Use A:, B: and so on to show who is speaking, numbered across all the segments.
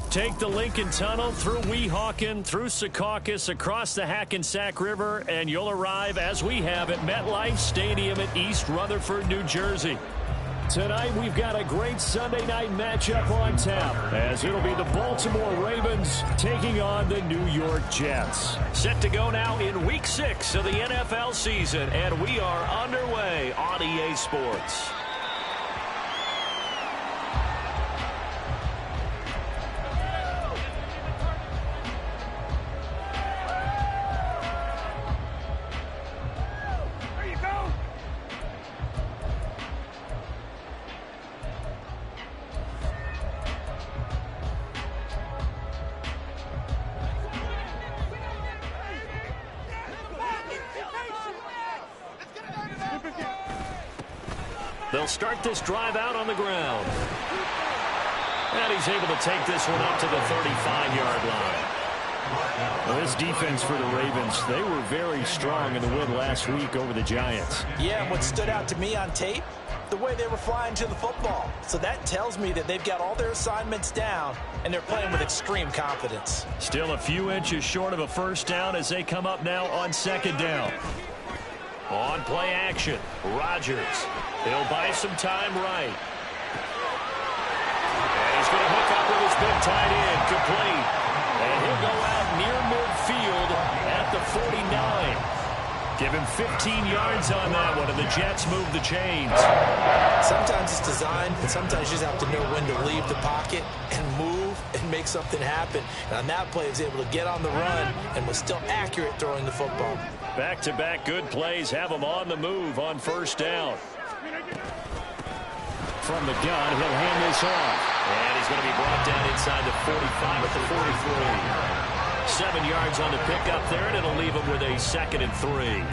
A: Take the Lincoln Tunnel through Weehawken, through Secaucus, across the Hackensack River, and you'll arrive, as we have, at MetLife Stadium at East Rutherford, New Jersey. Tonight, we've got a great Sunday night matchup on tap, as it'll be the Baltimore Ravens taking on the New York Jets. Set to go now in Week 6 of the NFL season, and we are underway on EA Sports. They'll start this drive out on the ground. And he's able to take this one up to the 35-yard line. Well, this defense for the Ravens, they were very strong in the win last week over the Giants.
B: Yeah, and what stood out to me on tape, the way they were flying to the football. So that tells me that they've got all their assignments down, and they're playing with extreme confidence.
A: Still a few inches short of a first down as they come up now on second down. On play action, Rodgers. He'll buy some time right. And he's going to hook up with his big tight end, complete. And he'll go out near midfield at the 49. Give him 15 yards on that one, and the Jets move the chains.
B: Sometimes it's designed, and sometimes you just have to know when to leave the pocket and move and make something happen. And on that play, he was able to get on the run and was still accurate throwing the football.
A: Back-to-back good plays have him on the move on first down. From the gun, he'll hand this off. And he's going to be brought down inside the 45 at the 43. 7 yards on the pickup there, and it'll leave him with a 2nd and 3.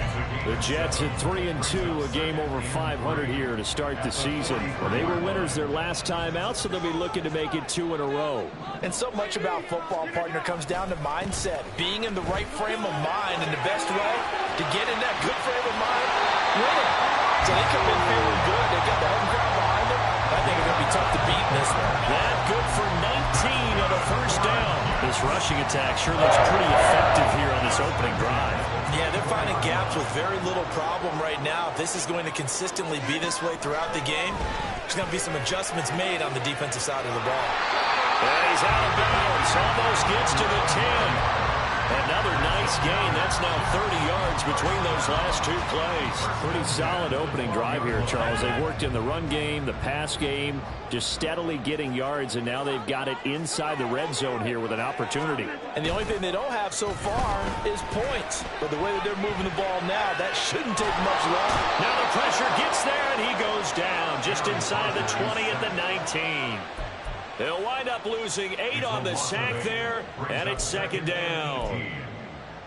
A: The Jets at 3-2, a game over 500 here to start the season. Well, they were winners their last time out, so they'll be looking to make it 2 in a row.
B: And so much about football, partner, comes down to mindset. Being in the right frame of mind, and the best way to get in that good frame of mind, winning. So they come in feeling good. They've got the home crowd behind them. I think it's going to be tough to beat in this one.
A: That good for 19 on a first down. This rushing attack sure looks pretty effective here on this opening drive.
B: Yeah, they're finding gaps with very little problem right now. If this is going to consistently be this way throughout the game, there's going to be some adjustments made on the defensive side of the ball.
A: And he's out of bounds. Almost gets to the 10. Another nice gain. That's now 30 yards between those last two plays. Pretty solid opening drive here, Charles. They've worked in the run game, the pass game, just steadily getting yards, and now they've got it inside the red zone here with an opportunity.
B: And the only thing they don't have so far is points. But the way that they're moving the ball now, that shouldn't take much longer.
A: Now the pressure gets there, and he goes down just inside the 20 at the 19. They'll wind up losing 8 on the sack there, and it's 2nd down.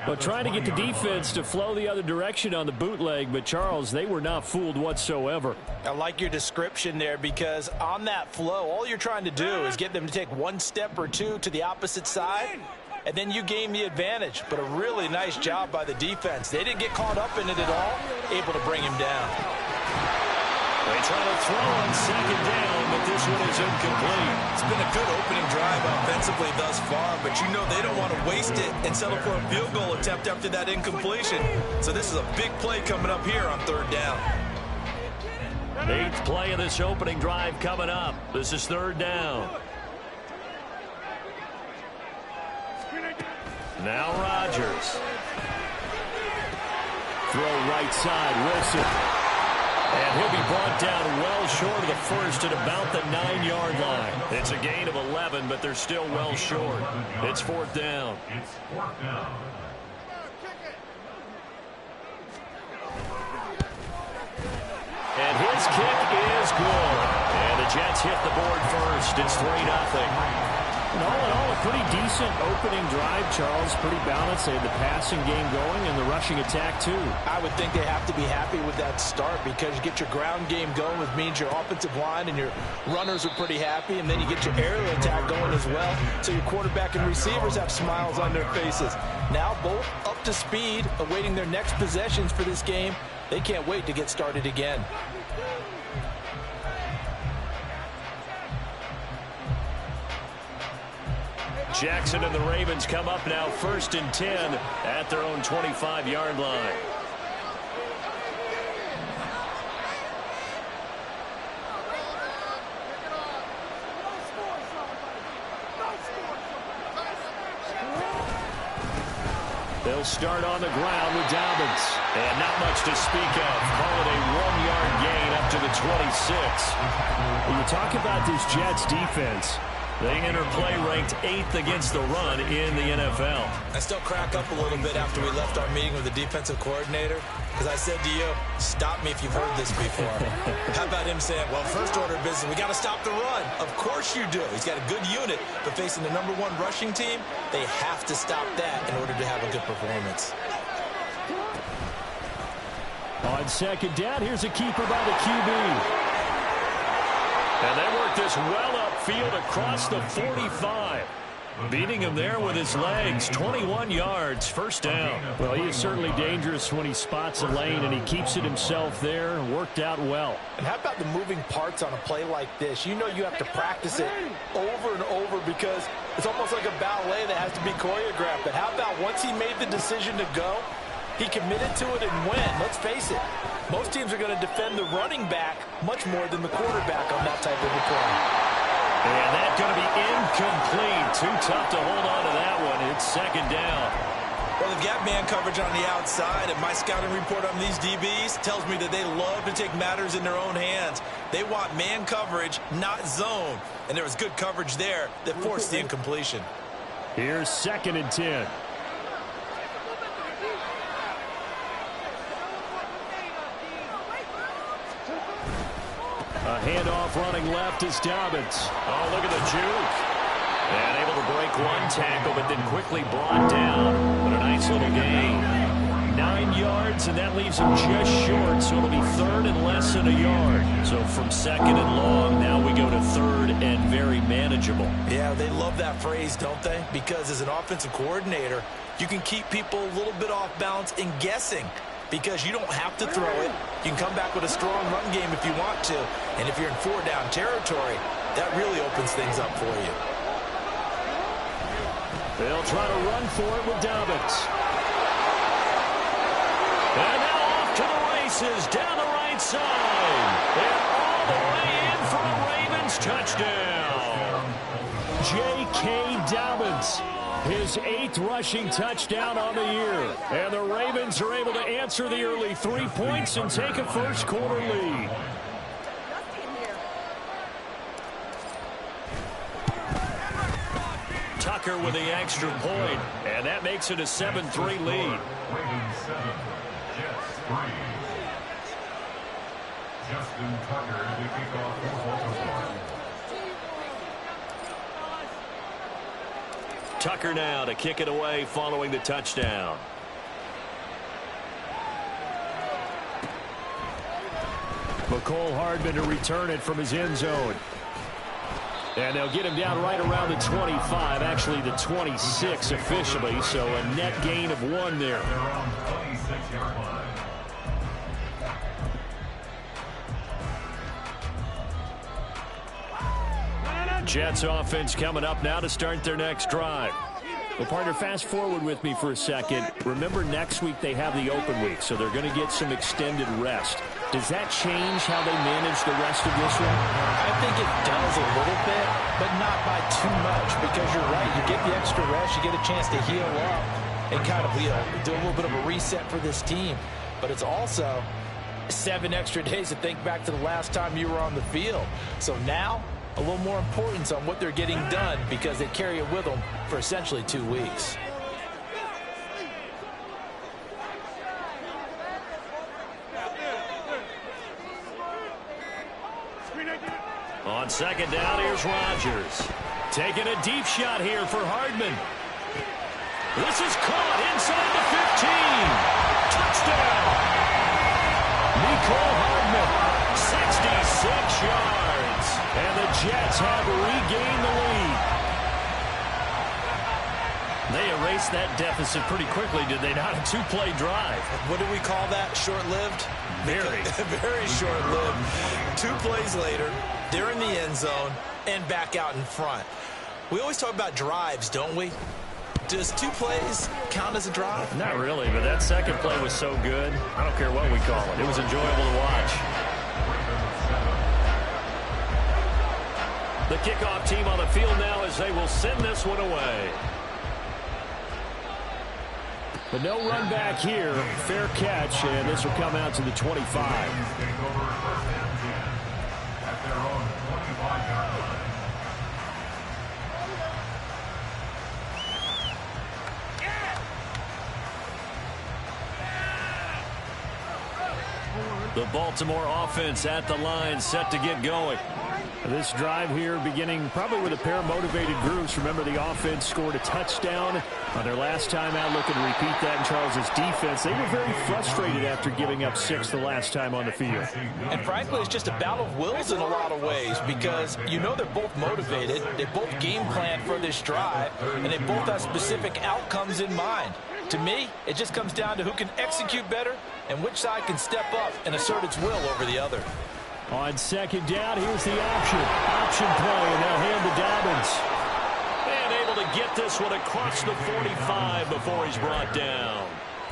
A: But trying to get the defense to flow the other direction on the bootleg, but Charles, they were not fooled whatsoever.
B: I like your description there, because on that flow, all you're trying to do is get them to take one step or two to the opposite side, and then you gain the advantage. But a really nice job by the defense. They didn't get caught up in it at all, able to bring him down.
A: They try to throw on 2nd down, but this one is incomplete.
B: It's been a good opening drive offensively thus far, but you know they don't want to waste it and settle for a field goal attempt after that incompletion. So this is a big play coming up here on 3rd down.
A: 8th play of this opening drive coming up. This is 3rd down. Now Rodgers. Throw right side, Wilson. And he'll be brought down well short of the first at about the 9-yard line. It's a gain of 11, but they're still well short. It's 4th down. And his kick is good. And the Jets hit the board first. It's 3-0. And all in all, a pretty decent opening drive, Charles. Pretty balanced. They had the passing game going and the rushing attack, too.
B: I would think they have to be happy with that start, because you get your ground game going, which means your offensive line and your runners are pretty happy, and then you get your aerial attack going as well. So your quarterback and receivers have smiles on their faces. Now both up to speed, awaiting their next possessions for this game. They can't wait to get started again.
A: Jackson and the Ravens come up now 1st and 10 at their own 25-yard line. They'll start on the ground with Dobbins. And not much to speak of. Call it a 1-yard gain up to the 26. When you talk about this Jets defense, they enter play ranked 8th against the run in the NFL.
B: I still crack up a little bit after we left our meeting with the defensive coordinator, because I said to you, stop me if you've heard this before. How about him saying, well, first order of business, we got to stop the run. Of course you do. He's got a good unit, but facing the #1 rushing team, they have to stop that in order to have a good performance.
A: On second down, here's a keeper by the QB. And they work this well upfield across the 45. Beating him there with his legs. 21 yards, first down. Well, he is certainly dangerous when he spots a lane, and he keeps it himself there. Worked out well.
B: And how about the moving parts on a play like this? You know you have to practice it over and over because it's almost like a ballet that has to be choreographed. But how about once he made the decision to go, he committed to it and went. Let's face it, most teams are going to defend the running back much more than the quarterback on that type of a play.
A: And that's going to be incomplete. Too tough to hold on to that one. It's second down.
B: Well, they've got man coverage on the outside, and my scouting report on these DBs tells me that they love to take matters in their own hands. They want man coverage, not zone. And there was good coverage there that forced the incompletion.
A: Here's 2nd and 10. A handoff running left is Dobbins. Oh, look at the juke. And able to break one tackle, but then quickly brought down. But a nice little gain. 9 yards, and that leaves him just short. So it'll be 3rd and less than a yard. So from 2nd and long, now we go to 3rd and very manageable.
B: Yeah, they love that phrase, don't they? Because as an offensive coordinator, you can keep people a little bit off balance and guessing. Because you don't have to throw it. You can come back with a strong run game if you want to. And if you're in 4-down territory, that really opens things up for you.
A: They'll try to run for it with Dobbins. And now off to the races down the right side. And all the way in for a Ravens touchdown. J.K. Dobbins. His 8th rushing touchdown on the year. And the Ravens are able to answer the early 3 points and take a first-quarter lead. Tucker with the extra point, and that makes it a 7-3 lead.
C: Ravens 7, Jets 3. Justin Tucker to kick off for Baltimore.
A: Tucker now to kick it away following the touchdown. McCole Hardman to return it from his end zone. And they'll get him down right around the 25, actually the 26 officially, so a net gain of 1 there. Jets offense coming up now to start their next drive. Well, partner, fast forward with me for a second. Remember, next week they have the open week, so they're going to get some extended rest. Does that change how they manage the rest of this one?
B: I think it does a little bit, but not by too much, because you're right. You get the extra rest, you get a chance to heal up and kind of do a little bit of a reset for this team. But it's also 7 extra days to think back to the last time you were on the field. So now, a little more importance on what they're getting done because they carry it with them for essentially 2 weeks.
A: On second down, here's Rodgers. Taking a deep shot here for Hardman. This is caught inside the 15. Touchdown. Nicole Hardman, 66 yards. And the Jets have regained the lead. They erased that deficit pretty quickly, did they not? A 2-play drive.
B: What do we call that? Short-lived?
A: Very.
B: Very short-lived. 2 plays later, they're in the end zone and back out in front. We always talk about drives, don't we? Does 2 plays count as a drive?
A: Not really, but that second play was so good. I don't care what we call it. It was enjoyable to watch. The kickoff team on the field now as they will send this one away. But no run back here. Fair catch, and this will come out to the 25. The Baltimore offense at the line, set to get going. This drive here beginning probably with a pair of motivated groups. Remember, the offense scored a touchdown on their last time out, looking to repeat that in Charles's defense. They were very frustrated after giving up 6 the last time on the field.
B: And frankly, it's just a battle of wills in a lot of ways, because you know they're both motivated, they both game plan for this drive, and they both have specific outcomes in mind. To me, it just comes down to who can execute better and which side can step up and assert its will over the other.
A: On second down, here's the option. Option play, and they'll hand to Dobbins. And able to get this one across the 45 before he's brought down.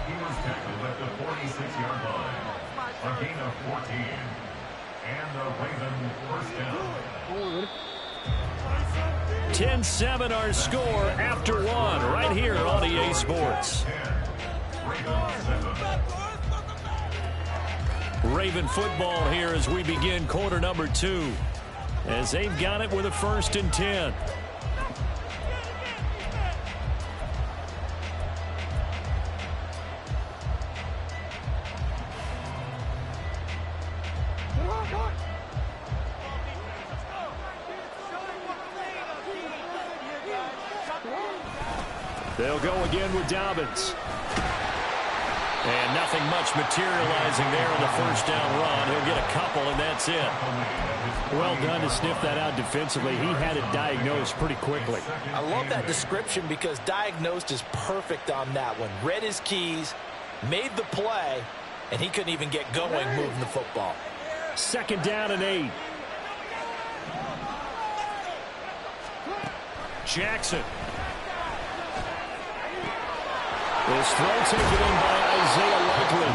C: He was tackled at the 46-yard line. A gain of 14. And the Raven first down.
A: 10-7 our score after 1 right here on EA Sports. Raven football here as we begin quarter number 2, as they've got it with a 1st and 10. They'll go again with Dobbins. And nothing much materializing there on the first down run. He'll get a couple, and that's it. Well done to sniff that out defensively. He had it diagnosed pretty quickly.
B: I love that description, because diagnosed is perfect on that one. Read his keys, made the play, and he couldn't even get going moving the football.
A: 2nd down and 8. Jackson. This throw taken in by Isaiah Likely.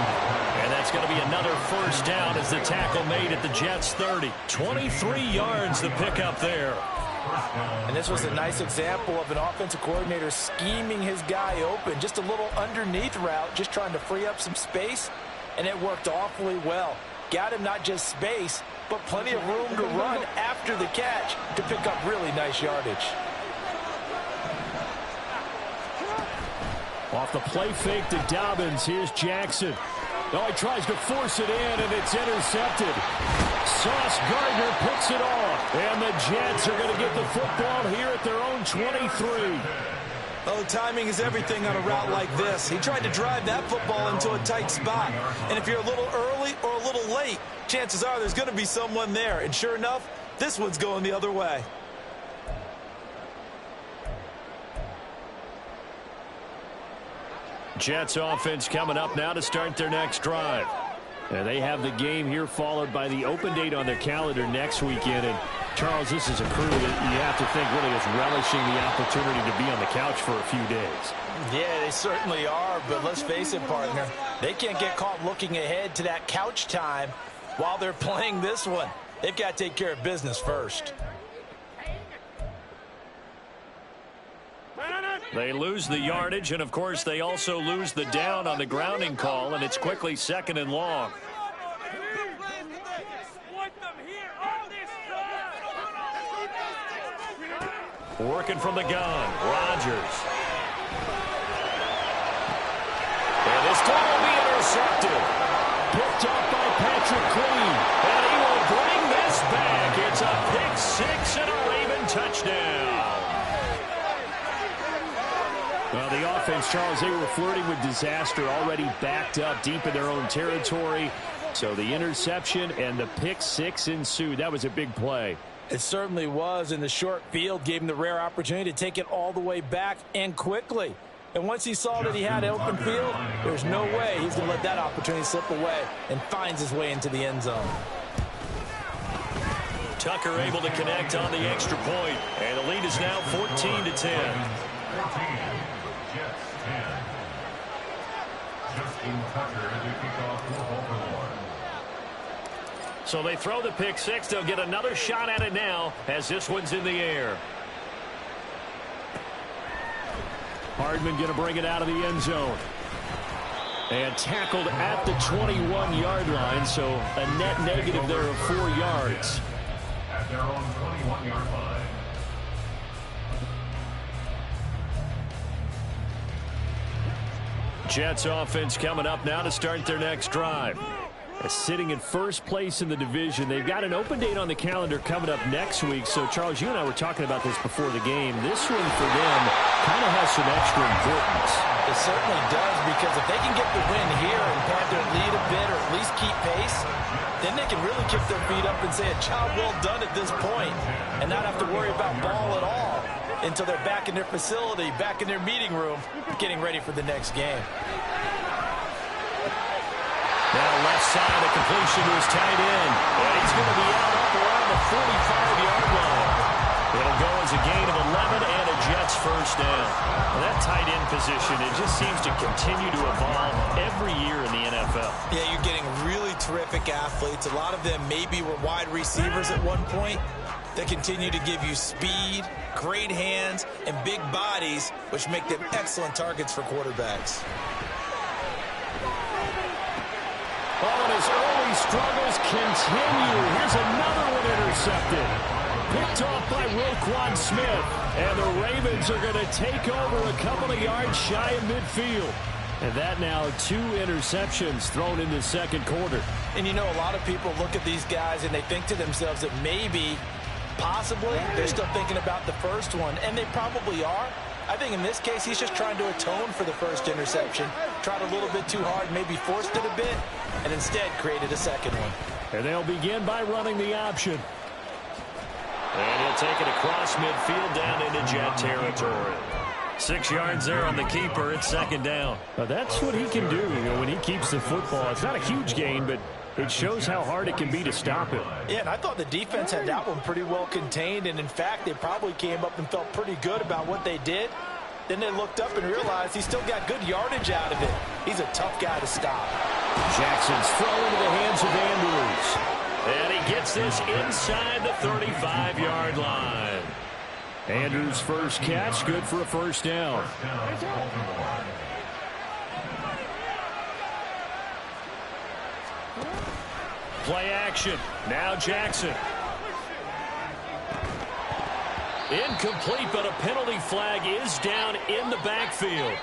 A: And that's going to be another 1st down as the tackle made at the Jets' 30. 23 yards the pickup there.
B: And this was a nice example of an offensive coordinator scheming his guy open. Just a little underneath route, just trying to free up some space. And it worked awfully well. Got him not just space, but plenty of room to run after the catch to pick up really nice yardage.
A: Off the play fake to Dobbins, here's Jackson. Oh, he tries to force it in, and it's intercepted. Sauce Gardner picks it off, and the Jets are going to get the football here at their own 23.
B: Oh, timing is everything on a route like this. He tried to drive that football into a tight spot. And if you're a little early or a little late, chances are there's going to be someone there. And sure enough, this one's going the other way.
A: Jets offense coming up now to start their next drive. And they have the game here followed by the open date on their calendar next weekend. And Charles, this is a crew that you have to think really is relishing the opportunity to be on the couch for a few days.
B: Yeah, they certainly are, but let's face it, partner. They can't get caught looking ahead to that couch time while they're playing this one. They've got to take care of business first.
A: They lose the yardage, and of course they also lose the down on the grounding call, and it's quickly 2nd and long. Working from the gun, Rodgers. And this time will be intercepted. Picked up by Patrick Queen, and he will bring this back. It's a pick 6 and a Raven touchdown. Well, the offense, Charles, they were flirting with disaster, already backed up deep in their own territory. So the interception and the pick 6 ensued. That was a big play.
B: It certainly was, and the short field gave him the rare opportunity to take it all the way back and quickly. And once he saw that he had open field, there's no way he's going to let that opportunity slip away, and finds his way into the end zone.
A: Tucker able to connect on the extra point, and the lead is now 14-10.
C: 14, Jets 10. Justin Tucker to kick off for Baltimore.
A: So they throw the pick six. They'll get another shot at it now as this one's in the air. Hardman going to bring it out of the end zone. And tackled at the 21-yard line, so a net negative there of 4 yards.
C: At their own 21-yard line.
A: Jets offense coming up now to start their next drive. Sitting in first place in the division. They've got an open date on the calendar coming up next week. So, Charles, you and I were talking about this before the game. This one for them kind of has some extra importance.
B: It certainly does, because if they can get the win here and pad their lead a bit or at least keep pace, then they can really kick their feet up and say a job well done at this point and not have to worry about ball at all until they're back in their facility, back in their meeting room, getting ready for the next game.
A: Now left side, a completion to his tight end. And he's going to be out up around the 45-yard line. It'll go as a gain of 11 and a Jets first down. Well, that tight end position, it just seems to continue to evolve every year in the NFL.
B: Yeah, you're getting really terrific athletes. A lot of them maybe were wide receivers at one point. They continue to give you speed, great hands, and big bodies, which make them excellent targets for quarterbacks.
A: Oh, and his early struggles continue. Here's another one intercepted. Picked off by Roquan Smith. And the Ravens are going to take over a couple of yards shy of midfield. And that now 2 interceptions thrown in the second quarter.
B: And you know, a lot of people look at these guys and they think to themselves that maybe, possibly, they're still thinking about the first one. And they probably are. I think in this case, he's just trying to atone for the first interception. Tried a little bit too hard, maybe forced it a bit, and instead created a second one.
A: And they'll begin by running the option. And he'll take it across midfield down into Jet territory. 6 yards there on the keeper. It's second down.
D: Now that's what he can do, when he keeps the football. It's not a huge gain, but it shows how hard it can be to stop him.
B: Yeah, and I thought the defense had that one pretty well contained, and in fact, they probably came up and felt pretty good about what they did. Then they looked up and realized he still got good yardage out of it. He's a tough guy to stop.
A: Jackson's throw into the hands of Andrews. And he gets this inside the 35-yard line.
D: Andrews' first catch, good for a first down.
A: Play action. Now Jackson. Incomplete, but a penalty flag is down in the backfield.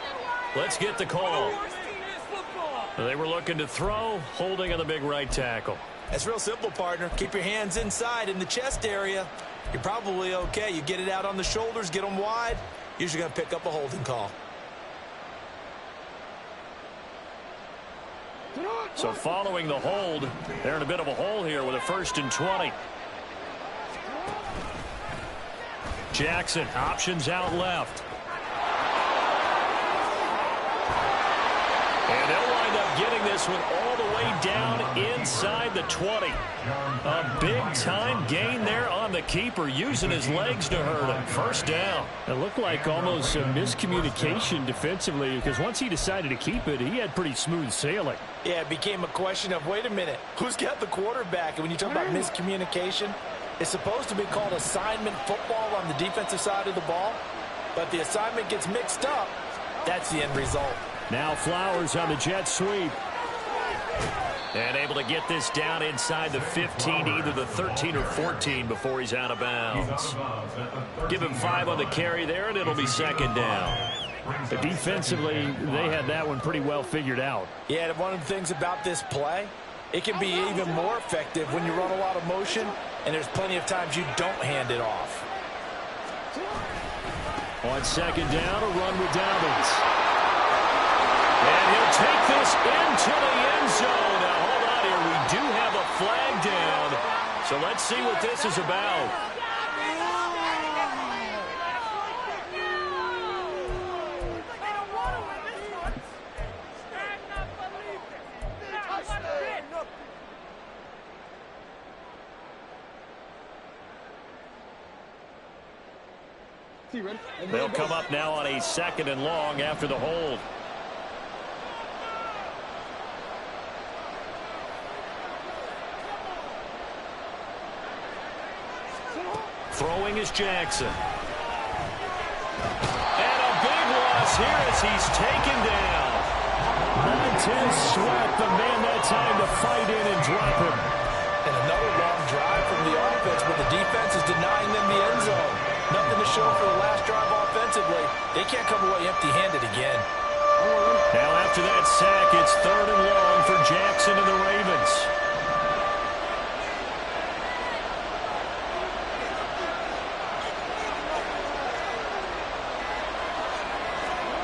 A: Let's get the call. They were looking to throw, holding on the big right tackle.
B: It's real simple, partner. Keep your hands inside in the chest area. You're probably okay. You get it out on the shoulders, get them wide. Usually going to pick up a holding call.
A: So following the hold, they're in a bit of a hole here with a 1st and 20. Jackson, options out left. And they'll wind up getting this one all the way down inside the 20. A big-time gain there on the keeper, using his legs to hurt him. First down.
D: It looked like almost a miscommunication defensively, because once he decided to keep it, he had pretty smooth sailing.
B: Yeah, it became a question of, wait a minute, who's got the quarterback? And when you talk about miscommunication, it's supposed to be called assignment football on the defensive side of the ball. But the assignment gets mixed up. That's the end result.
D: Now Flowers on the jet sweep.
A: And able to get this down inside the 15, either the 13 or 14 before he's out of bounds. Give him 5 on the carry there, and it'll be second down.
D: But defensively, they had that one pretty well figured out.
B: Yeah, and one of the things about this play, it can be even more effective when you run a lot of motion, and there's plenty of times you don't hand it off.
D: On second down, a run with Dobbins.
A: And he'll take this into the end zone. Now, hold on here. We do have a flag down. So let's see what this is about. They'll come up now on a 2nd and long after the hold. Throwing is Jackson. And a big loss here as he's taken down. Montez Sweat, the man that time to fight in and drop him.
B: And another long drive from the offense, but the defense is denying them the end zone. Nothing to show for the last drive offensively. They can't come away empty-handed again.
A: Now after that sack, it's 3rd and long for Jackson and the Ravens.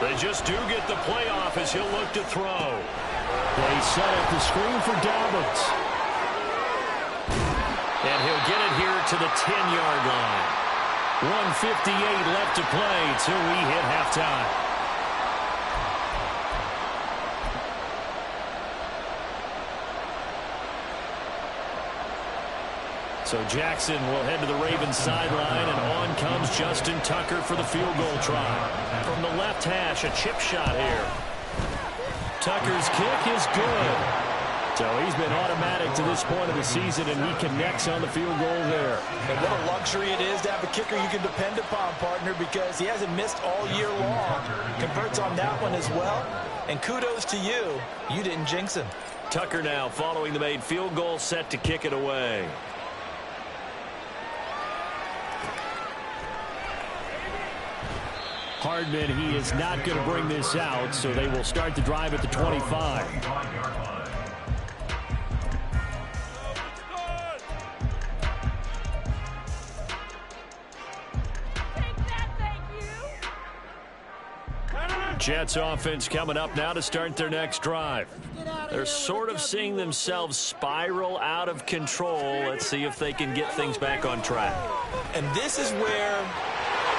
A: They just do get the playoff as he'll look to throw. They set up the screen for Dobbins. And he'll get it here to the 10-yard line. 1:58 left to play till we hit halftime. So Jackson will head to the Ravens sideline, and on comes Justin Tucker for the field goal try. From the left hash, a chip shot here. Tucker's kick is good. So he's been automatic to this point of the season, and he connects on the field goal there.
B: And what a luxury it is to have a kicker you can depend upon, partner, because he hasn't missed all year long. Converts on that one as well. And kudos to you. You didn't jinx him.
A: Tucker now following the made field goal, set to kick it away. Hardman, he is not going to bring this out, so they will start the drive at the 25. Jets offense coming up now to start their next drive. They're sort of seeing themselves spiral out of control. Let's see if they can get things back on track.
B: And this is where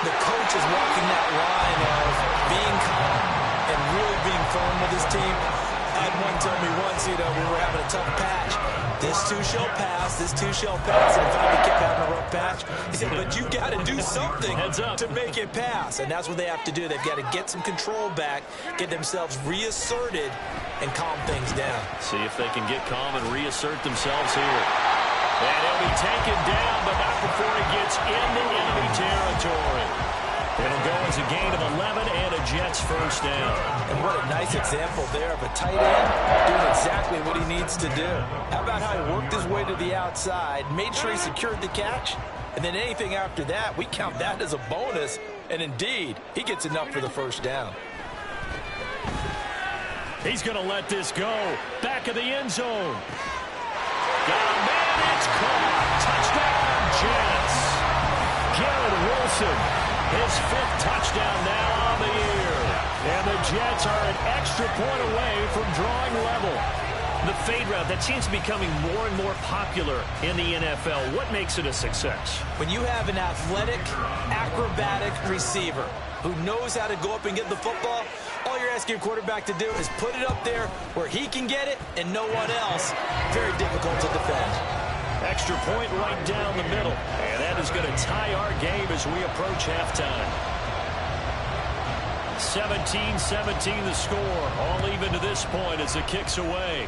B: the coach is walking that line of being calm and really being firm with his team. I had one tell me once, we were having a tough patch. This too shall pass, this too shall pass. And finally kept having a rough patch. He said, but you got to do something to make it pass. And that's what they have to do. They've got to get some control back, get themselves reasserted, and calm things down.
A: See if they can get calm and reassert themselves here. And he'll be taken down, but not before he gets into enemy territory. It'll go as a gain of 11 and a Jets first down.
B: And what a nice example there of a tight end doing exactly what he needs to do. How about how he worked his way to the outside, made sure he secured the catch, and then anything after that, we count that as a bonus. And indeed, he gets enough for the first down.
A: He's going to let this go. Back of the end zone. Got a man, it's caught. Touchdown, Jets. Garrett Wilson, his 5th touchdown now on the year. And the Jets are an extra point away from drawing level. The fade route, that seems to be becoming more and more popular in the NFL. What makes it a success?
B: When you have an athletic, acrobatic receiver who knows how to go up and get the football, all you're asking your quarterback to do is put it up there where he can get it and no one else. Very difficult to defend.
A: Extra point right down the middle. And that is going to tie our game as we approach halftime. 17-17 the score. All even to this point as the kick's away.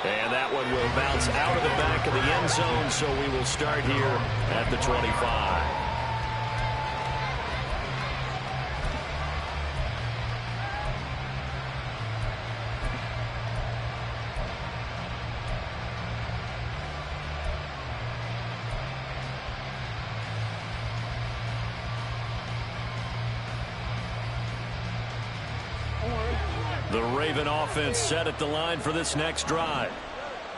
A: And that one will bounce out of the back of the end zone, so we will start here at the 25. The Raven offense set at the line for this next drive.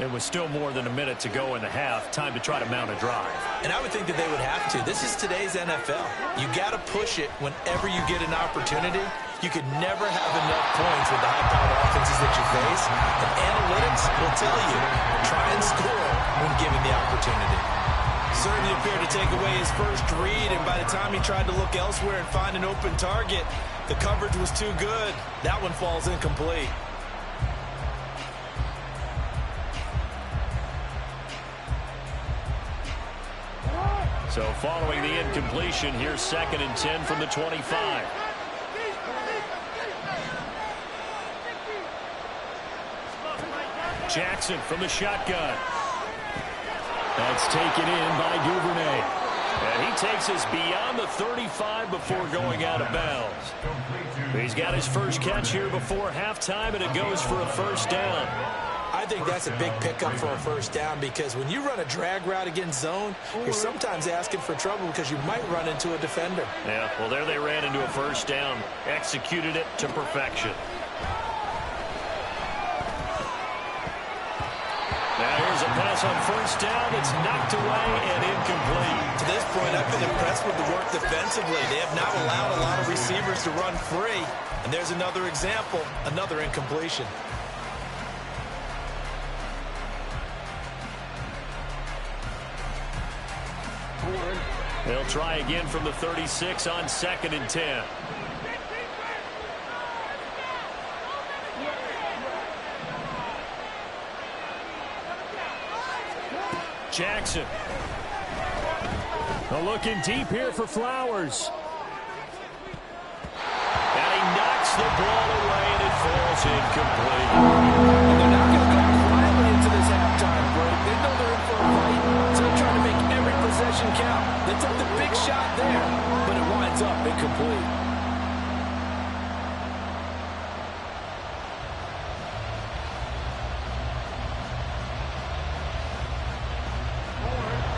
A: It was still more than a minute to go in the half. Time to try to mount a drive.
B: And I would think that they would have to. This is today's NFL. You got to push it whenever you get an opportunity. You could never have enough points with the high-powered offenses that you face. And analytics will tell you, try and score when given the opportunity. Certainly appeared to take away his first read, and by the time he tried to look elsewhere and find an open target, the coverage was too good. That one falls incomplete.
A: So following the incompletion, here's 2nd and 10 from the 25. Jackson from the shotgun. That's taken in by Duvernay. And he takes us beyond the 35 before going out of bounds. He's got his first catch here before halftime, and it goes for a first down.
B: I think that's a big pickup for a first down, because when you run a drag route against zone, you're sometimes asking for trouble because you might run into a defender.
A: Yeah, well, there they ran into a first down. Executed it to perfection. Now here's a pass on first down. It's knocked away and incomplete.
B: To this point, I've been impressed with the work defensively. They have not allowed a lot of receivers to run free. And there's another example, another incompletion.
A: They'll try again from the 36 on 2nd and 10. Jackson. Looking deep here for Flowers. And he knocks the ball away, and it falls incomplete.
B: And they're not going to go quietly into this halftime break. They know they're in for a fight, so they're trying to make every possession count. They took the big shot there, but it winds up incomplete.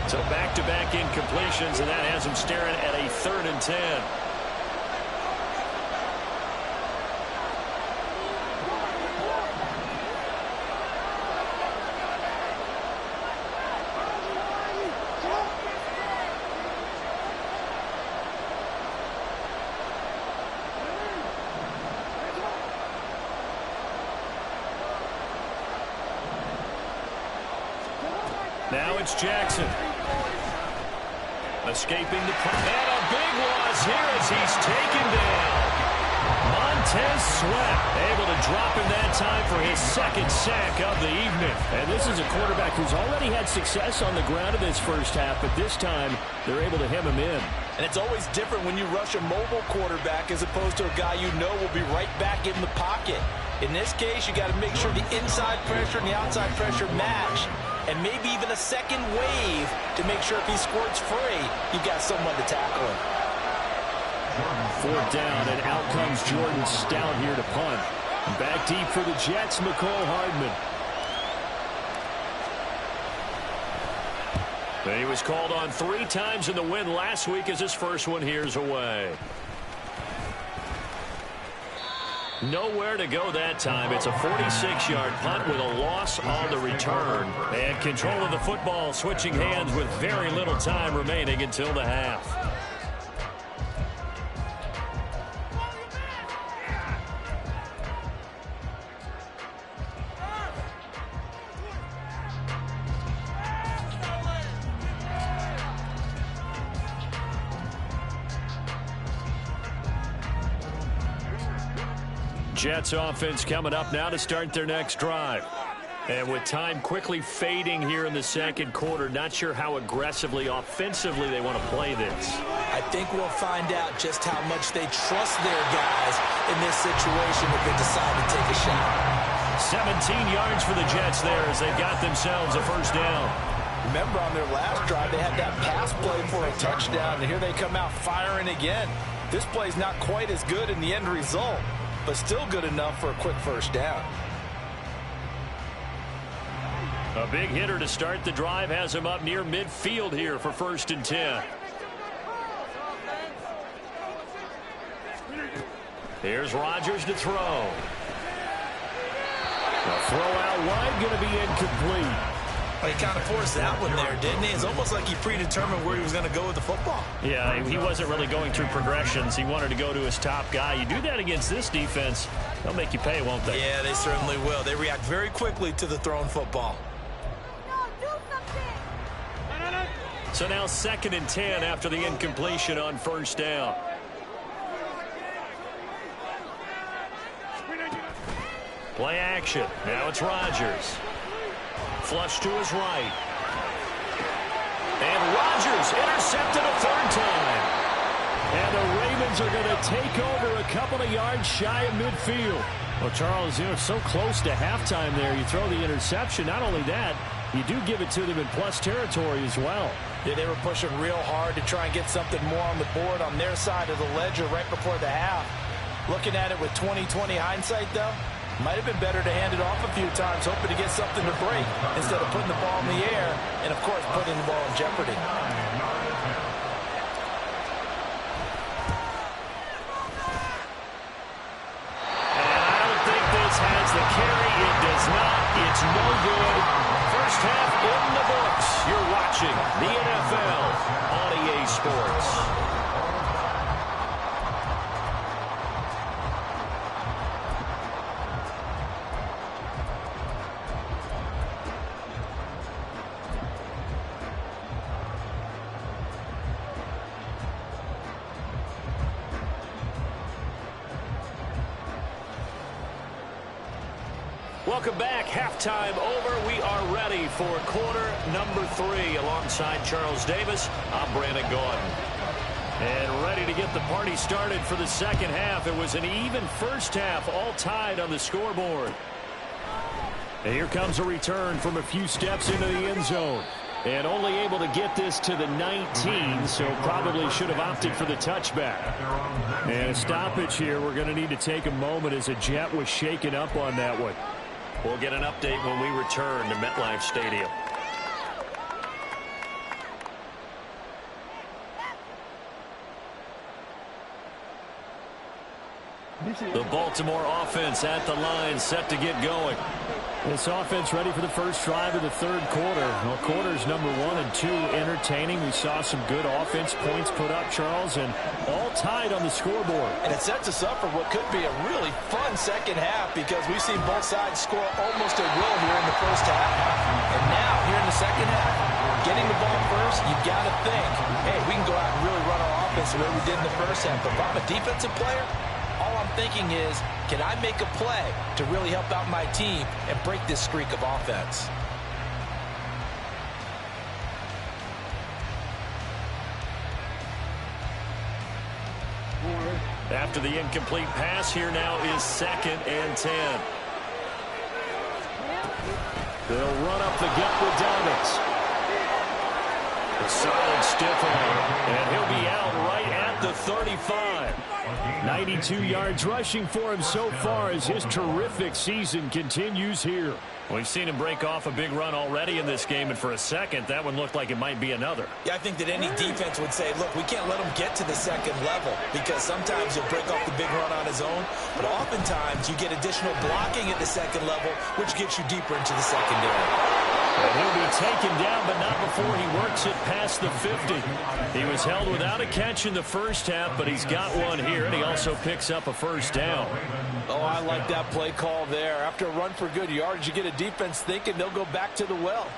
A: So back-to-back incompletions, and that has him staring at a 3rd and 10. Now it's Jackson. Escaping the and a big loss here as he's taken down. Montez Sweat able to drop him that time for his 2nd sack of the evening.
D: And this is a quarterback who's already had success on the ground in this first half, but this time they're able to hem him in.
B: And it's always different when you rush a mobile quarterback as opposed to a guy you know will be right back in the pocket. In this case, you got to make sure the inside pressure and the outside pressure match. And maybe even a second wave to make sure if he squirts free, you've got someone to tackle him.
D: 4th down, and out comes Jordan Stout here to punt. Back deep for the Jets, McCole Hardman.
A: He was called on 3 times in the win last week as his first one here's away. Nowhere to go that time. It's a 46-yard punt with a loss on the return. And control of the football switching hands with very little time remaining until the half. Jets offense coming up now to start their next drive. And with time quickly fading here in the 2nd quarter, not sure how aggressively, offensively they want to play this.
B: I think we'll find out just how much they trust their guys in this situation if they decide to take a shot.
A: 17 yards for the Jets there as they've got themselves a first down.
B: Remember on their last drive, they had that pass play for a touchdown, and here they come out firing again. This play's not quite as good in the end result, but still good enough for a quick first down.
A: A big hitter to start the drive has him up near midfield here for 1st and 10. Here's Rodgers to throw. The throw out wide going to be incomplete.
B: Well, he kind of forced that one there, didn't he? It's almost like he predetermined where he was going to go with the football.
A: Yeah, he wasn't really going through progressions. He wanted to go to his top guy. You do that against this defense, they'll make you pay, won't they?
B: Yeah, they certainly will. They react very quickly to the thrown football.
A: So now 2nd and 10 after the incompletion on first down. Play action. Now it's Rodgers. Flush to his right. And Rodgers intercepted a third time. And the Ravens are going to take over a couple of yards shy of midfield. Well, Charles, so close to halftime there. You throw the interception. Not only that, you do give it to them in plus territory as well.
B: Yeah, they were pushing real hard to try and get something more on the board on their side of the ledger right before the half. Looking at it with 20/20 hindsight, though, might have been better to hand it off a few times, hoping to get something to break instead of putting the ball in the air and, of course, putting the ball in jeopardy.
A: Has the carry. It does not. It's no good. First half in the books. You're watching the NFL on EA Sports. Welcome back. Halftime over. We are ready for quarter number 3. Alongside Charles Davis, I'm Brandon Gaudin. And ready to get the party started for the second half. It was an even first half, all tied on the scoreboard. And here comes a return from a few steps into the end zone. And only able to get this to the 19, so probably should have opted for the touchback. And a stoppage here. We're going to need to take a moment as a Jet was shaken up on that one. We'll get an update when we return to MetLife Stadium. The Baltimore offense at the line, set to get going. This offense ready for the first drive of the third quarter. Well, quarters number 1 and 2 entertaining. We saw some good offense points put up, Charles, and all tied on the scoreboard.
B: And it sets us up for what could be a really fun second half because we've seen both sides score almost at will here in the first half. And now, here in the second half, getting the ball first, you've got to think, hey, we can go out and really run our offense the way we did in the first half. But if I'm a defensive player, all I'm thinking is, can I make a play to really help out my team and break this streak of offense?
A: After the incomplete pass, here now is 2nd and 10. They'll run up the gut with Dobbins. A solid stiff arm, and he'll be out right at the 35. 92 yards rushing for him so far as his terrific season continues here. We've seen him break off a big run already in this game, and for a second, that one looked like it might be another.
B: Yeah, I think that any defense would say, look, we can't let him get to the second level because sometimes he'll break off the big run on his own, but oftentimes you get additional blocking at the second level, which gets you deeper into the secondary.
A: And he'll be taken down, but not before he works it past the 50. He was held without a catch in the first half, but he's got one here, and he also picks up a first down.
B: Oh, I like that play call there. After a run for good yardage, you get a defense thinking they'll go back to the well.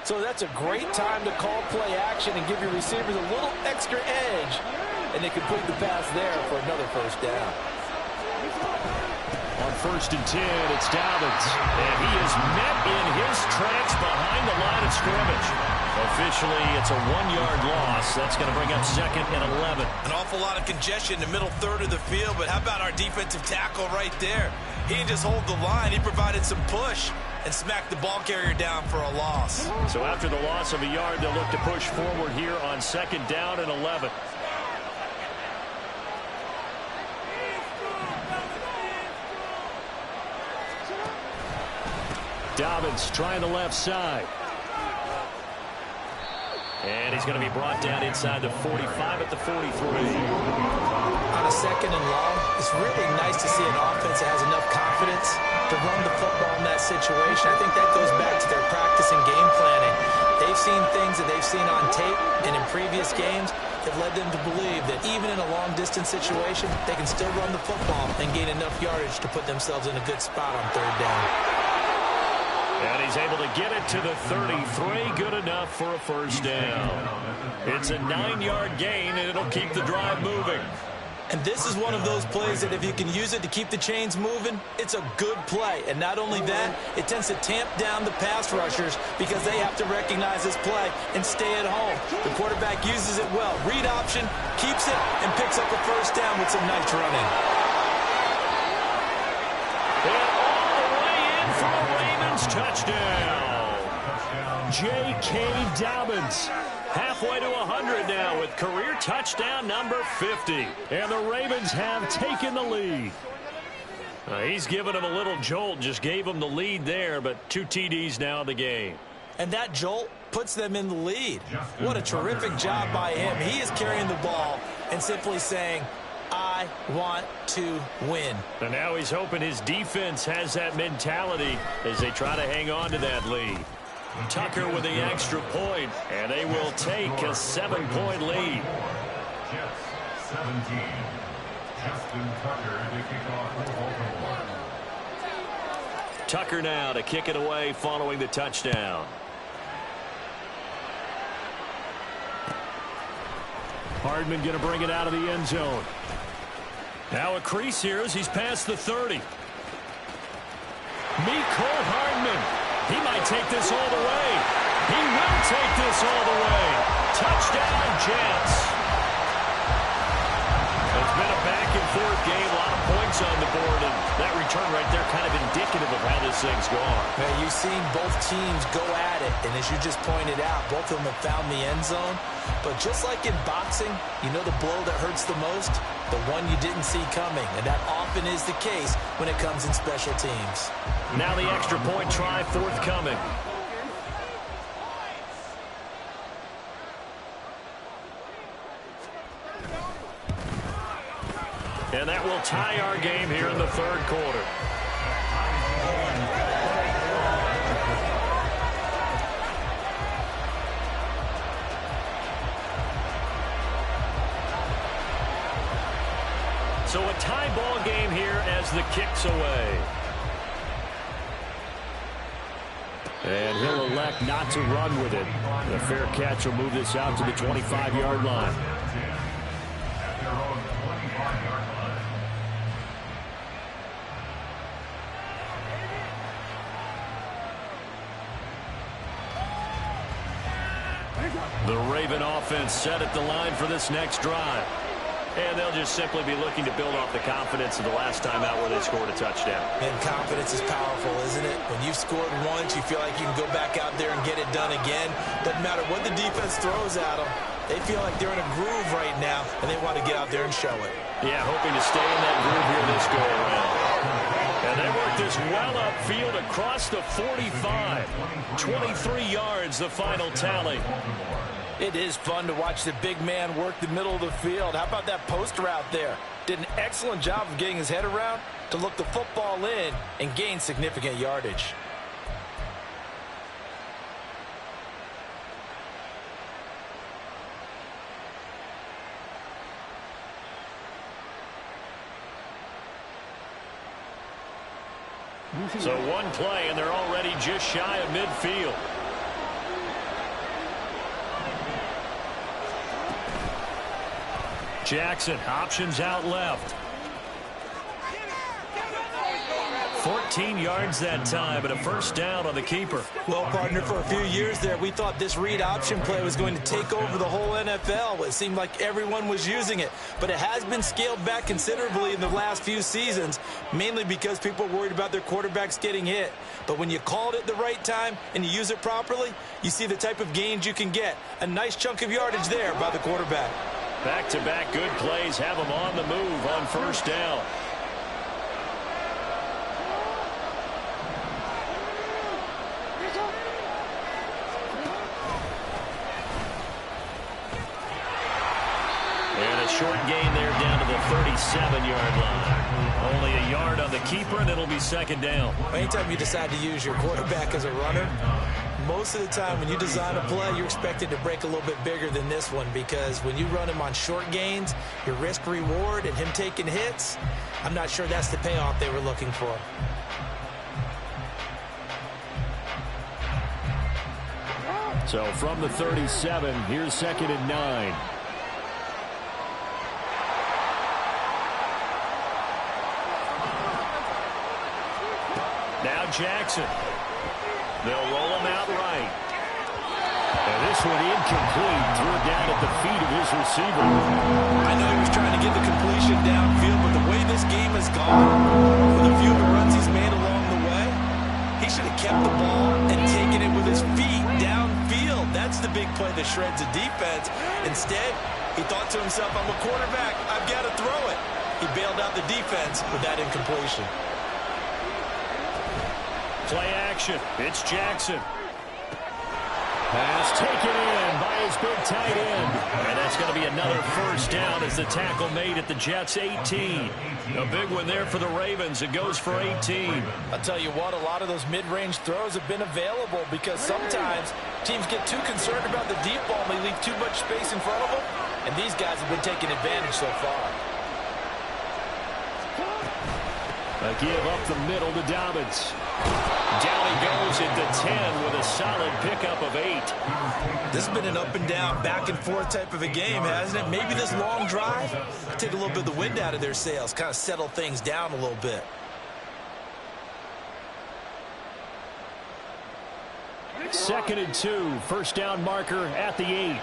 B: So that's a great time to call play action and give your receivers a little extra edge, and they complete the pass there for another first down.
A: On 1st and 10, it's Dobbins. And he is met in his tracks behind the line of scrimmage. Officially, it's a 1-yard loss. That's going to bring up 2nd and 11.
B: An awful lot of congestion in the middle third of the field, but how about our defensive tackle right there? He didn't just hold the line. He provided some push and smacked the ball carrier down for a loss.
A: So after the loss of a yard, they'll look to push forward here on 2nd down and 11. Dobbins trying the left side. And he's going to be brought down inside the 45 at the 43.
B: On a 2nd and long, it's really nice to see an offense that has enough confidence to run the football in that situation. I think that goes back to their practice and game planning. They've seen things that they've seen on tape and in previous games that led them to believe that even in a long-distance situation, they can still run the football and gain enough yardage to put themselves in a good spot on 3rd down.
A: And he's able to get it to the 33. Good enough for a first down. It's a 9-yard gain, and it'll keep the drive moving.
B: And this is one of those plays that if you can use it to keep the chains moving, it's a good play. And not only that, it tends to tamp down the pass rushers because they have to recognize this play and stay at home. The quarterback uses it well. Read option, keeps it, and picks up a first down with some nice running.
A: And all the way in for a Ravens touchdown. J.K. Dobbins. Halfway to 100 now with career touchdown number 50. And the Ravens have taken the lead. He's given them a little jolt, just gave them the lead there, but 2 TDs now in the game.
B: And that jolt puts them in the lead. What a terrific job by him. He is carrying the ball and simply saying, I want to win.
A: And now he's hoping his defense has that mentality as they try to hang on to that lead. Tucker with the extra point, and they will take a 7-point lead.
C: Jets 17. Justin Tucker to kick off for Baltimore.
A: Tucker now to kick it away following the touchdown. Hardman going to bring it out of the end zone. Now a crease here as he's past the 30. Mecole Hardman. He might take this all the way. He will take this all the way. Touchdown, Jets. It's been a back-and-forth game. A lot of points on the board, and that return right there kind of indicative of how this thing's gone.
B: Man, you've seen both teams go at it, and as you just pointed out, both of them have found the end zone. But just like in boxing, you know the blow that hurts the most? The one you didn't see coming, and that often is the case when it comes in special teams.
A: Now the extra point try forthcoming. And that will tie our game here in the third quarter. So a tie ball game here as the kick's away. And he'll elect not to run with it. The fair catch will move this out to the 25-yard line.
C: At their own 25-yard line.
A: The Raven offense set at the line for this next drive. And they'll just simply be looking to build off the confidence of the last time out where they scored a touchdown.
B: And confidence is powerful, isn't it? When you've scored once, you feel like you can go back out there and get it done again. Doesn't matter what the defense throws at them. They feel like they're in a groove right now, and they want to get out there and show it.
A: Yeah, hoping to stay in that groove here this go-around. And they work this well upfield across the 45. 23 yards, the final tally.
B: It is fun to watch the big man work the middle of the field. How about that post route there? Did an excellent job of getting his head around to look the football in and gain significant yardage.
A: So one play, and they're already just shy of midfield. Jackson, options out left. 14 yards that time, but a first down on the keeper.
B: Well, partner, for a few years there, we thought this read option play was going to take over the whole NFL. It seemed like everyone was using it, but it has been scaled back considerably in the last few seasons, mainly because people are worried about their quarterbacks getting hit. But when you call it at the right time and you use it properly, you see the type of gains you can get. A nice chunk of yardage there by the quarterback.
A: Back-to-back good plays have them on the move on first down. And a short gain there down to the 37-yard line. Only a yard on the keeper, and it'll be second down.
B: Anytime you decide to use your quarterback as a runner, most of the time when you design a play, you're expected to break a little bit bigger than this one, because when you run him on short gains, your risk-reward and him taking hits, I'm not sure that's the payoff they were looking for.
A: So from the 37, here's 2nd and 9. Now Jackson. They'll roll him out right. And this one incomplete. Threw it down at the feet of his receiver.
B: I know he was trying to get the completion downfield, but the way this game has gone, with a few of the runs he's made along the way, he should have kept the ball and taken it with his feet downfield. That's the big play that shreds the defense. Instead, he thought to himself, I'm a quarterback, I've got to throw it. He bailed out the defense with that incompletion.
A: Play action. It's Jackson. Pass taken in by his big tight end. And that's going to be another first down as the tackle made at the Jets' 18. A big one there for the Ravens. It goes for 18.
B: I'll tell you what, a lot of those mid-range throws have been available because sometimes teams get too concerned about the deep ball and they leave too much space in front of them. And these guys have been taking advantage so far.
A: A give up the middle to Dobbins. Down he goes at the 10 with a solid pickup of 8.
B: This has been an up and down, back and forth type of a game, hasn't it? Maybe this long drive take a little bit of the wind out of their sails, kind of settle things down a little bit.
A: Second and 2, first down marker at the 8.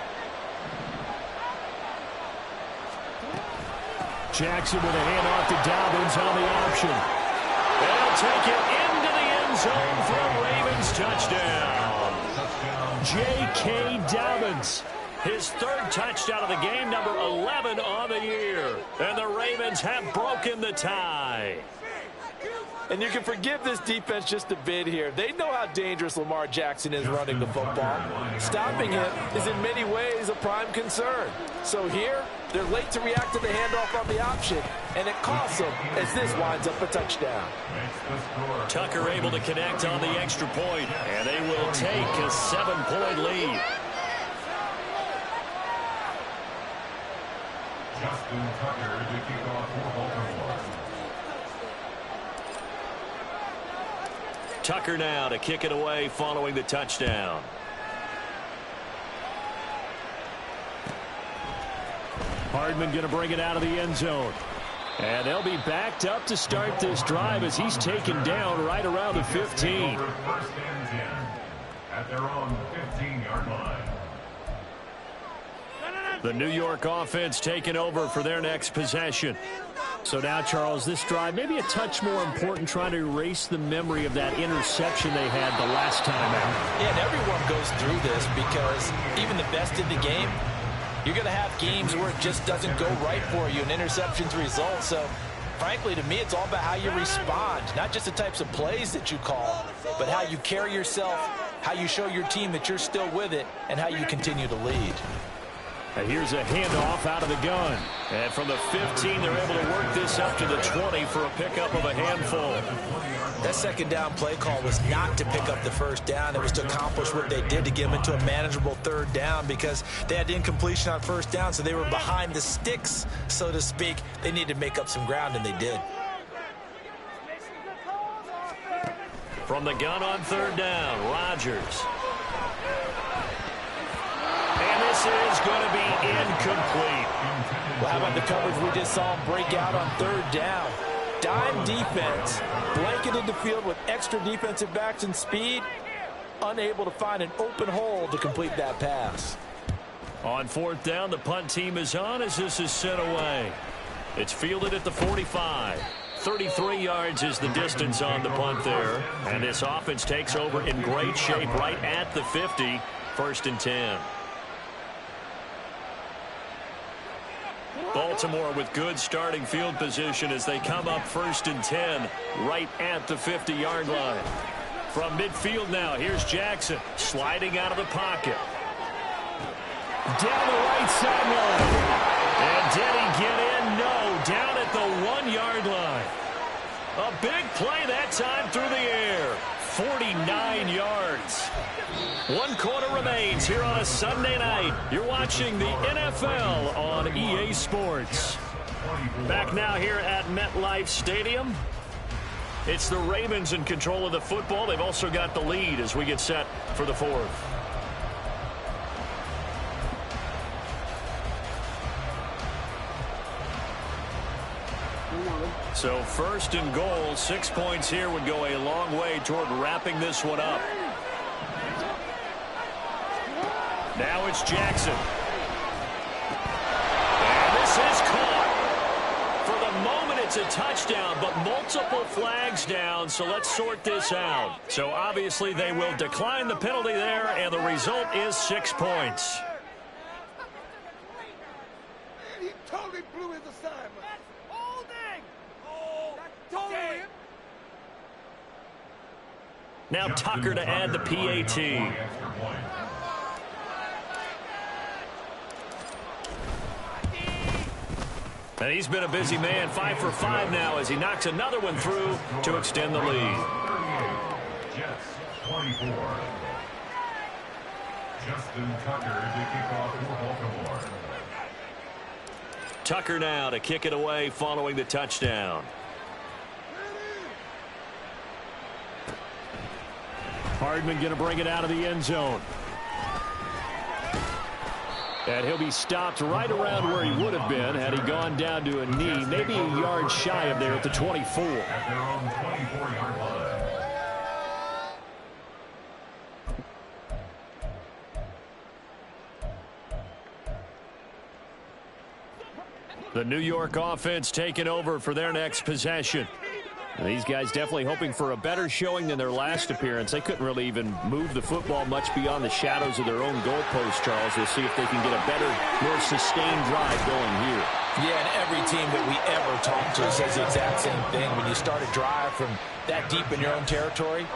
A: Jackson with a handoff to Dobbins on the option. They'll take it into the end zone for a Ravens touchdown. J.K. Dobbins, his third touchdown of the game, number 11 on the year. And the Ravens have broken the tie.
B: And you can forgive this defense just a bit here. They know how dangerous Lamar Jackson is running the football. Stopping him is in many ways a prime concern. So here, they're late to react to the handoff on the option, and it costs them as this winds up a touchdown.
A: Tucker able to connect on the extra point, and they will take a 7-point lead.
C: Justin Tucker to kick off for Baltimore.
A: Tucker now to kick it away following the touchdown. Hardman going to bring it out of the end zone. And they'll be backed up to start this drive as he's taken down right around the 15.
C: First and 10 at their own 15-yard line.
A: The New York offense taking over for their next possession. So now, Charles, this drive maybe a touch more important, trying to erase the memory of that interception they had the last time out.
B: Yeah, and everyone goes through this because even the best in the game, you're going to have games where it just doesn't go right for you, and interceptions result. So, frankly, to me, it's all about how you respond, not just the types of plays that you call, but how you carry yourself, how you show your team that you're still with it, and how you continue to lead.
A: And here's a handoff out of the gun. And from the 15, they're able to work this up to the 20 for a pickup of a handful.
B: That second down play call was not to pick up the first down. It was to accomplish what they did to get them into a manageable third down because they had incompletion on first down, so they were behind the sticks, so to speak. They needed to make up some ground, and they did.
A: From the gun on third down, Rodgers. And this is going to be incomplete.
B: Well, how about the coverage we just saw him break out on third down? Dime defense, blanketed the field with extra defensive backs and speed, unable to find an open hole to complete that pass.
A: On fourth down, the punt team is on as this is sent away. It's fielded at the 45. 33 yards is the distance on the punt there. And this offense takes over in great shape right at the 50. First and 10. Baltimore with good starting field position as they come up first and 10 right at the 50-yard line. From midfield now, here's Jackson sliding out of the pocket. Down the right sideline. And did he get in? No, down at the 1-yard line. A big play that time through the air. 49 yards. 1 quarter remains here on a Sunday night. You're watching the NFL on EA Sports. Back now here at MetLife Stadium. It's the Ravens in control of the football. They've also got the lead as we get set for the fourth. So first and goal, 6 points here would go a long way toward wrapping this one up. Now it's Jackson. And this is caught. For the moment, it's a touchdown, but multiple flags down, so let's sort this out. So obviously they will decline the penalty there, and the result is 6 points.
E: He totally blew his assignment. That's holding. Oh, that's totally.
A: Now Tucker to add the PAT. And he's been a busy man, 5 for 5 now as he knocks another one through to extend the lead.
C: Jets 24. Justin Tucker to kick off for Baltimore.
A: Tucker now to kick it away following the touchdown.
D: Hardman going to bring it out of the end zone. And he'll be stopped right around where he would have been had he gone down to a knee, maybe a yard shy of there at the 24.
C: At their own 24-yard line.
A: The New York offense taking over for their next possession.
D: And these guys definitely hoping for a better showing than their last appearance. They couldn't really even move the football much beyond the shadows of their own goalpost, Charles. We'll see if they can get a better, more sustained drive going here.
B: Yeah, and every team that we ever talk to says the exact same thing. When you start a drive from that deep in your own territory,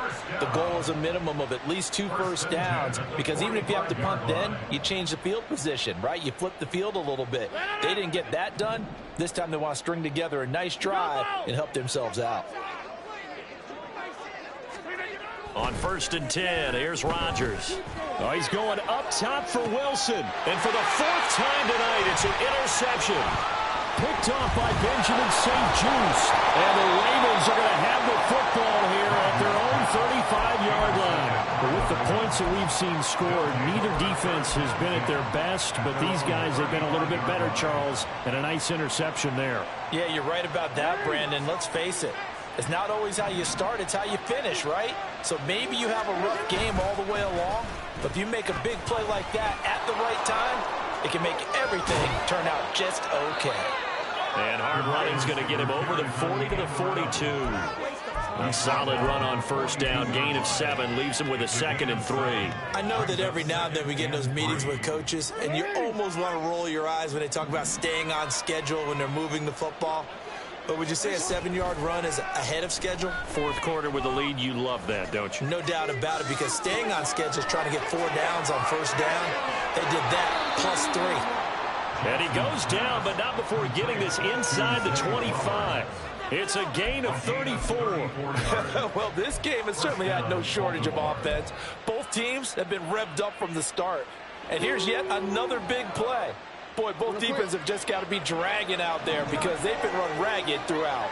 B: the goal is a minimum of at least 2 first downs, because even if you have to punt then, you change the field position, right? You flip the field a little bit. They didn't get that done. This time they want to string together a nice drive and help themselves out.
A: On 1st and 10, here's Rodgers.
D: Oh, he's going up top for Wilson.
A: And for the 4th time tonight, it's an interception.
D: Picked off by Benjamin St. Juice. And the Ravens are going to have the football here at their own 35-yard line. But with the points that we've seen scored, neither defense has been at their best, but these guys have been a little bit better, Charles, and a nice interception there.
B: Yeah, you're right about that, Brandon. Let's face it. It's not always how you start, it's how you finish, right? So maybe you have a rough game all the way along, but if you make a big play like that at the right time, it can make everything turn out just okay.
A: And hard running's going to get him over the 40 to the 42. A solid run on 1st down, gain of 7, leaves him with a 2nd and 3.
B: I know that every now and then we get in those meetings with coaches, and you almost want to roll your eyes when they talk about staying on schedule when they're moving the football. But would you say a 7-yard run is ahead of schedule?
A: 4th quarter with the lead, you love that, don't you?
B: No doubt about it, because staying on schedule is trying to get 4 downs on 1st down. They did that plus 3.
A: And he goes down, but not before getting this inside the 25. It's a gain of 34.
B: Well, this game has certainly had no shortage of offense. Both teams have been revved up from the start. And here's yet another big play. Boy, both defenses have just got to be dragging out there because they've been run ragged throughout.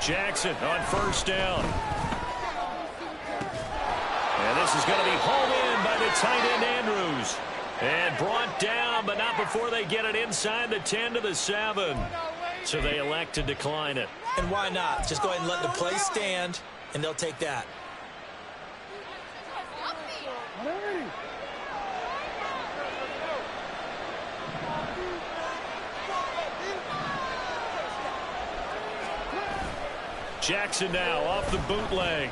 A: Jackson on 1st down. And this is going to be hauled in by the tight end Andrews. And brought down, but not before they get it inside the 10 to the 7. So they elect to decline it.
B: And why not? Just go ahead and let the play stand, and they'll take that.
A: Jackson now off the bootleg.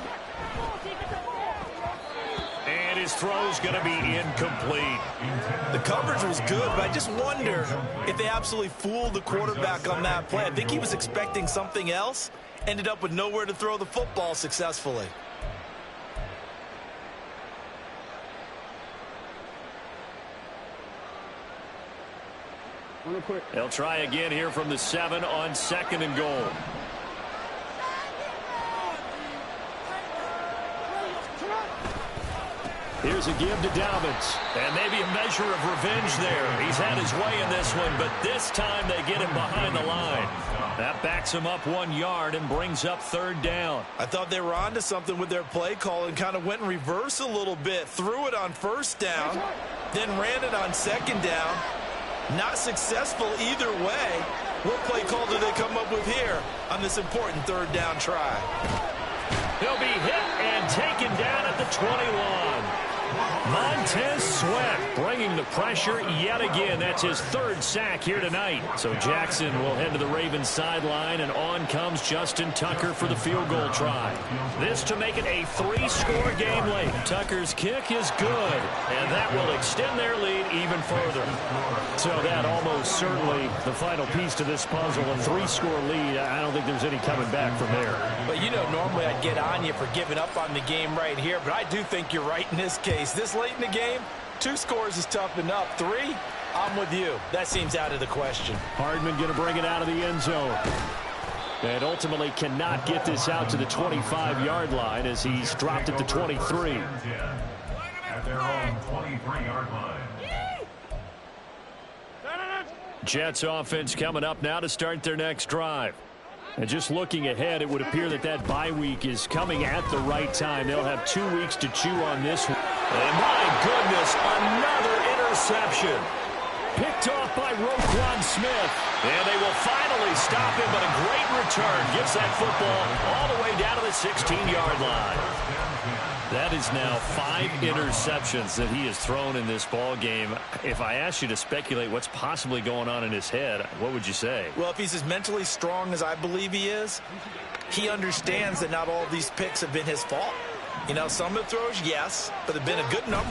A: And his throw's going to be incomplete.
B: The coverage was good, but I just wonder if they absolutely fooled the quarterback on that play. I think he was expecting something else, ended up with nowhere to throw the football successfully.
A: They'll try again here from the 7 on 2nd and goal.
D: Here's a give to Dobbins.
A: And maybe a measure of revenge there. He's had his way in this one, but this time they get him behind the line. That backs him up 1 yard and brings up 3rd down.
B: I thought they were onto something with their play call and kind of went in reverse a little bit. Threw it on 1st down, then ran it on 2nd down. Not successful either way. What play call do they come up with here on this important third down try?
A: He'll be hit and taken down at the 21. Montez Sweat bringing the pressure yet again. That's his third sack here tonight. So Jackson will head to the Ravens sideline, and on comes Justin Tucker for the field goal try. This to make it a 3-score game late. Tucker's kick is good, and that will extend their lead even further. So that almost certainly the final piece to this puzzle. A 3-score lead. I don't think there's any coming back from there.
B: But you know, normally I'd get on you for giving up on the game right here, but I do think you're right in this case. This late in the game, 2 scores is tough enough. 3, I'm with you. That seems out of the question.
A: Hardman going to bring it out of the end zone. And ultimately cannot get this out to the 25-yard line as he's dropped at the 23.
C: At their own 23-yard line.
A: Jets offense coming up now to start their next drive. And just looking ahead, it would appear that that bye week is coming at the right time. They'll have 2 weeks to chew on this one. And my goodness, another interception. Picked off by Roquan Smith. And they will finally stop him, but a great return gets that football all the way down to the 16-yard line. That is now 5 interceptions that he has thrown in this ball game. If I asked you to speculate what's possibly going on in his head, what would you say?
B: Well, if he's as mentally strong as I believe he is, he understands that not all of these picks have been his fault. You know, some of the throws, yes, but there have been a good number